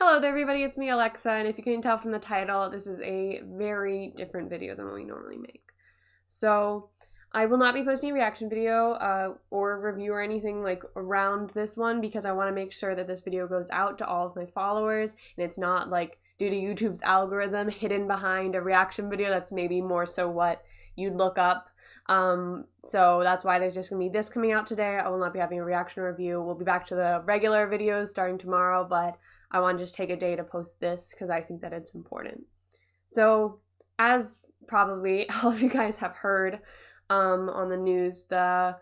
Hello there everybody, it's me Alexia, and if you can tell from the title, this is a very different video than what we normally make. So, I will not be posting a reaction video or review or anything like around this one because I want to make sure that this video goes out to all of my followers and it's not like due to YouTube's algorithm hidden behind a reaction video. That's maybe more so what you'd look up. So that's why there's just gonna be this coming out today. I will not be having a reaction review. We'll be back to the regular videos starting tomorrow, but I want to just take a day to post this because I think that it's important. So, as probably all of you guys have heard on the news, the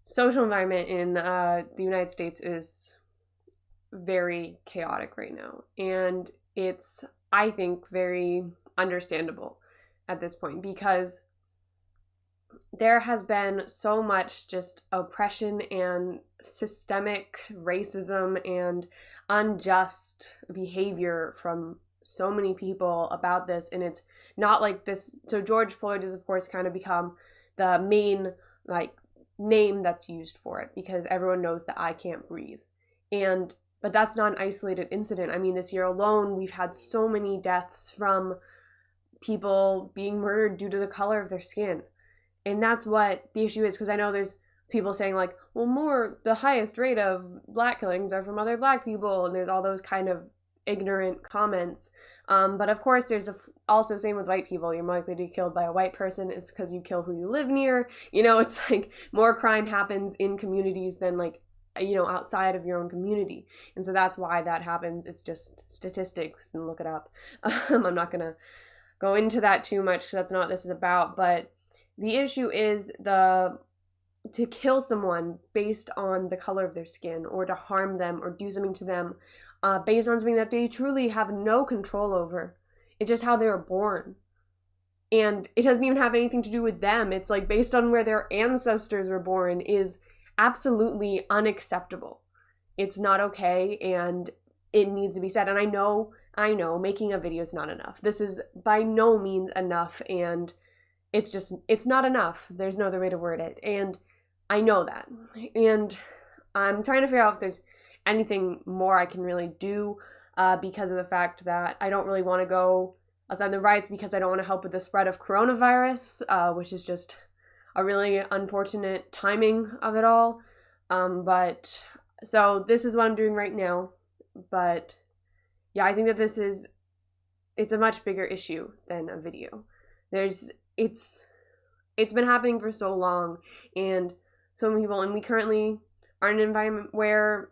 social environment in the United States is very chaotic right now. And it's, I think, very understandable at this point because there has been so much just oppression and systemic racism and unjust behavior from so many people about this, and it's not like this. So George Floyd has of course kind of become the main like name that's used for it because everyone knows that I can't breathe, but that's not an isolated incident. I mean, this year alone we've had so many deaths from people being murdered due to the color of their skin. And that's what the issue is, because I know there's people saying like, well, the highest rate of black killings are from other black people, and there's all those kind of ignorant comments. But of course, there's also same with white people. You're more likely to be killed by a white person. It's because you kill who you live near. You know, it's like more crime happens in communities than like, you know, outside of your own community. And so that's why that happens. It's just statistics, and look it up. I'm not going to go into that too much because that's not what this is about, but the issue is to kill someone based on the color of their skin, or to harm them or do something to them based on something that they truly have no control over. It's just how they were born. And it doesn't even have anything to do with them. It's like based on where their ancestors were born is absolutely unacceptable. It's not okay, and it needs to be said. And I know, making a video is not enough. This is by no means enough, and it's not enough. There's no other way to word it. And I know that. And I'm trying to figure out if there's anything more I can really do because of the fact that I don't really want to go outside the riots because I don't want to help with the spread of coronavirus, which is just a really unfortunate timing of it all. So this is what I'm doing right now. But yeah, I think that it's a much bigger issue than a video. It's been happening for so long, and so many people, and we currently are in an environment where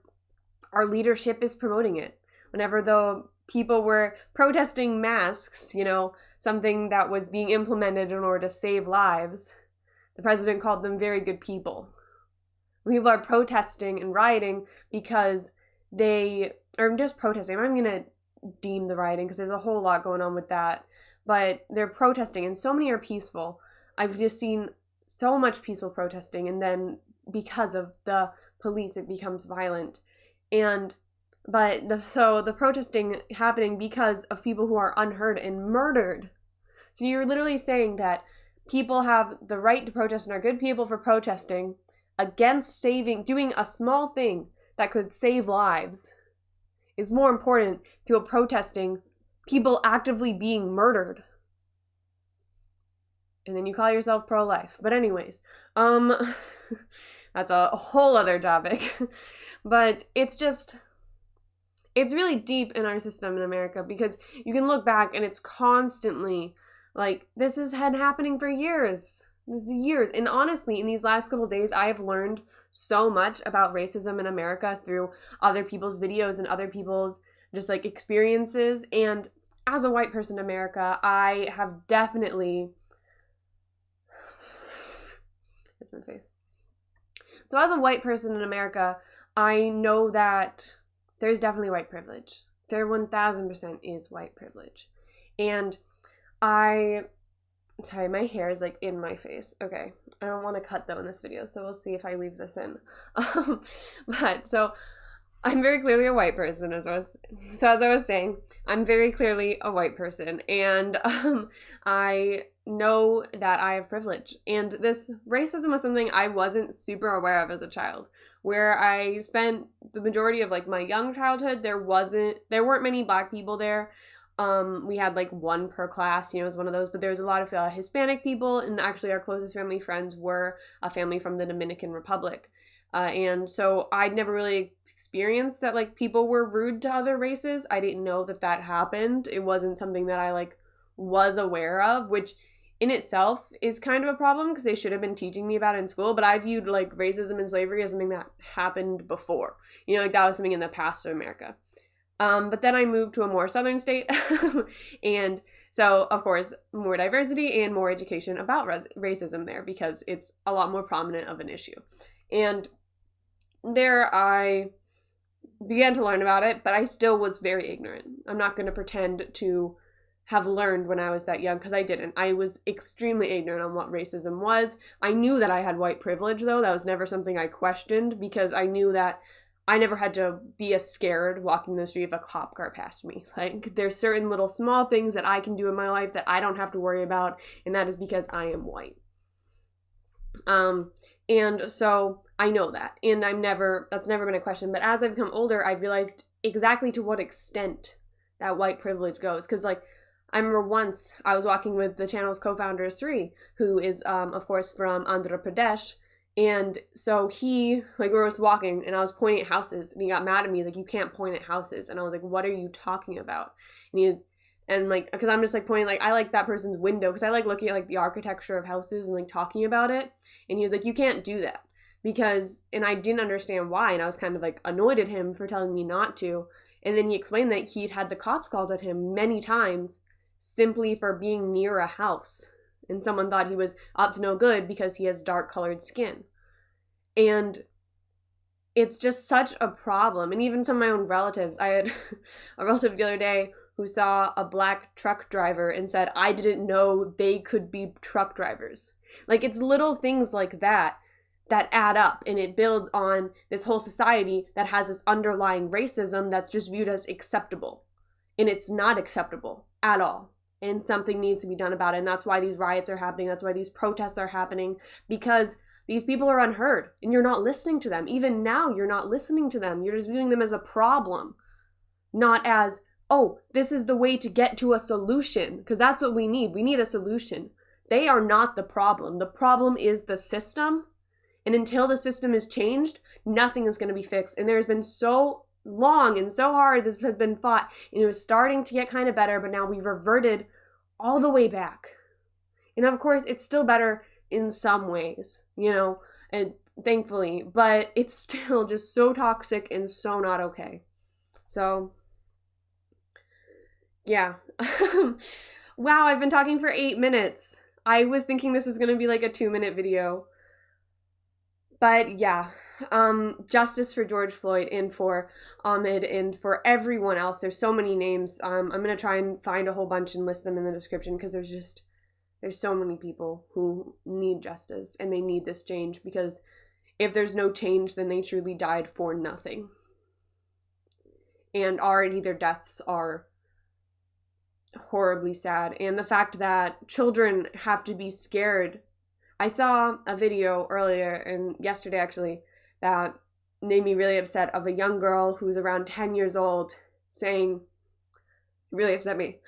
our leadership is promoting it. Whenever the people were protesting masks, you know, something that was being implemented in order to save lives, the president called them very good people. People are protesting and rioting because they are just protesting. I'm not going to deem the rioting because there's a whole lot going on with that. But they're protesting, and so many are peaceful. I've just seen so much peaceful protesting, and then because of the police, it becomes violent. So the protesting happening because of people who are unheard and murdered. So you're literally saying that people have the right to protest and are good people for protesting against doing a small thing that could save lives is more important to people protesting people actively being murdered. And then you call yourself pro-life. But anyways, that's a whole other topic. But it's really deep in our system in America because you can look back and it's constantly like, this has been happening for years. This is years. And honestly, in these last couple days, I have learned so much about racism in America through other people's videos and other people's just like experiences. And as a white person in America, I have definitely, here's my face. So as a white person in America, I know that there's definitely white privilege. There 1000% is white privilege. And sorry, my hair is like in my face. Okay, I don't want to cut though in this video, so we'll see if I leave this in. So I'm very clearly a white person, as I was saying, I'm very clearly a white person, and I know that I have privilege. And this racism was something I wasn't super aware of as a child. where I spent the majority of like my young childhood, there weren't many Black people there. We had like one per class, you know, it was one of those, but there was a lot of Hispanic people, and actually our closest family friends were a family from the Dominican Republic. And so I'd never really experienced that like people were rude to other races. I didn't know that that happened. It wasn't something that I like was aware of, which in itself is kind of a problem because they should have been teaching me about it in school. But I viewed like racism and slavery as something that happened before, you know, like that was something in the past of America. But then I moved to a more southern state and so of course more diversity and more education about racism there because it's a lot more prominent of an issue. And there I began to learn about it, but I still was very ignorant. I'm not going to pretend to have learned when I was that young because I didn't. I was extremely ignorant on what racism was. I knew that I had white privilege though. That was never something I questioned because I knew that I never had to be scared walking the street if a cop car passed me. Like, there's certain little small things that I can do in my life that I don't have to worry about, and that is because I am white. And so I know that, and that's never been a question. But as I've become older, I've realized exactly to what extent that white privilege goes. Because, like, I remember once I was walking with the channel's co-founder, Sri, who is, of course, from Andhra Pradesh. And so we were just walking and I was pointing at houses and he got mad at me, like, you can't point at houses. And I was like, what are you talking about? And because I'm just like pointing, like, I like that person's window because I like looking at like the architecture of houses and like talking about it. And he was like, you can't do that and I didn't understand why. And I was kind of like annoyed at him for telling me not to. And then he explained that he'd had the cops called at him many times simply for being near a house. And someone thought he was up to no good because he has dark colored skin. And it's just such a problem. And even some of my own relatives, I had a relative the other day who saw a Black truck driver and said, I didn't know they could be truck drivers. Like, it's little things like that add up, and it builds on this whole society that has this underlying racism that's just viewed as acceptable. And it's not acceptable at all. And something needs to be done about it. And that's why these riots are happening. That's why these protests are happening. Because these people are unheard. And you're not listening to them. Even now, you're not listening to them. You're just viewing them as a problem. Not as, oh, this is the way to get to a solution. Because that's what we need. We need a solution. They are not the problem. The problem is the system. And until the system is changed, nothing is going to be fixed. And there's been so long and so hard this has been fought, and it was starting to get kind of better, but now we've reverted all the way back. And of course it's still better in some ways, you know, and thankfully, but it's still just so toxic and so not okay. So yeah. Wow, I've been talking for 8 minutes. I was thinking this was going to be like a 2-minute video, but yeah. Justice for George Floyd and for Ahmed and for everyone else. There's so many names. I'm going to try and find a whole bunch and list them in the description because there's so many people who need justice and they need this change, because if there's no change, then they truly died for nothing. And already their deaths are horribly sad. And the fact that children have to be scared. I saw a video earlier, and yesterday actually, that made me really upset, of a young girl who's around 10 years old saying, really upset me,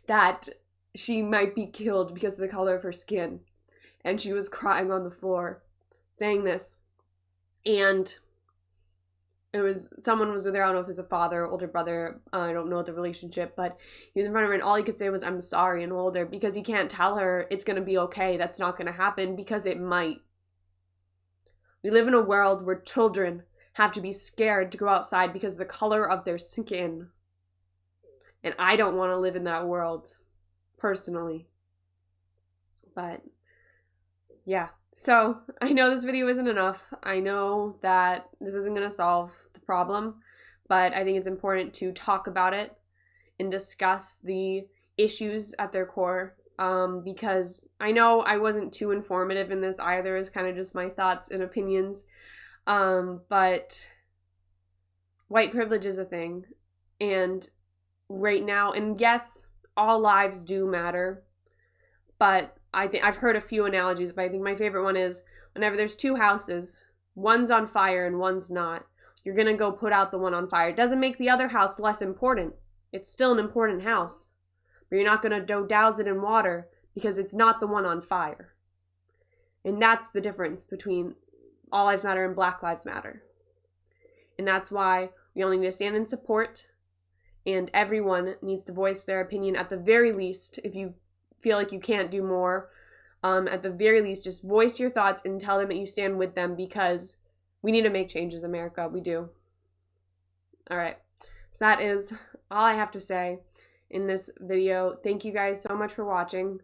that she might be killed because of the color of her skin. And she was crying on the floor saying this. And someone was with her. I don't know if it was a father or older brother. I don't know the relationship, but he was in front of her and all he could say was, I'm sorry, and hold her, because he can't tell her it's going to be okay. That's not going to happen, because it might. We live in a world where children have to be scared to go outside because of the color of their skin. And I don't want to live in that world, personally. But yeah. So I know this video isn't enough. I know that this isn't going to solve the problem, but I think it's important to talk about it and discuss the issues at their core, because I know I wasn't too informative in this either. It's kind of just my thoughts and opinions, but white privilege is a thing, and right now, and yes, all lives do matter, but I think I've heard a few analogies, but I think my favorite one is whenever there's two houses one's on fire and one's not, you're going to go put out the one on fire. It doesn't make the other house less important. It's still an important house. But you're not going to douse it in water because it's not the one on fire. And that's the difference between All Lives Matter and Black Lives Matter. And that's why we all need to stand in support, and everyone needs to voice their opinion at the very least. If you feel like you can't do more, at the very least, just voice your thoughts and tell them that you stand with them, because we need to make changes, America. We do. All right. So that is all I have to say in this video. Thank you guys so much for watching.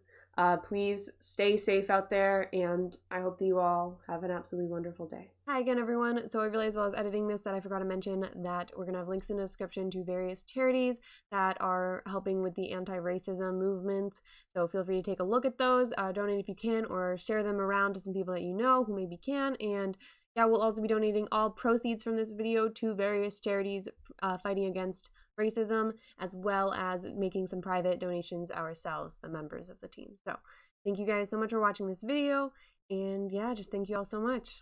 Please stay safe out there, and I hope that you all have an absolutely wonderful day. Hi again, everyone. So I realized while I was editing this that I forgot to mention that we're going to have links in the description to various charities that are helping with the anti-racism movement. So feel free to take a look at those, donate if you can, or share them around to some people that you know who maybe can. And yeah, we'll also be donating all proceeds from this video to various charities fighting against racism, as well as making some private donations ourselves, the members of the team. So thank you guys so much for watching this video, and yeah, just thank you all so much.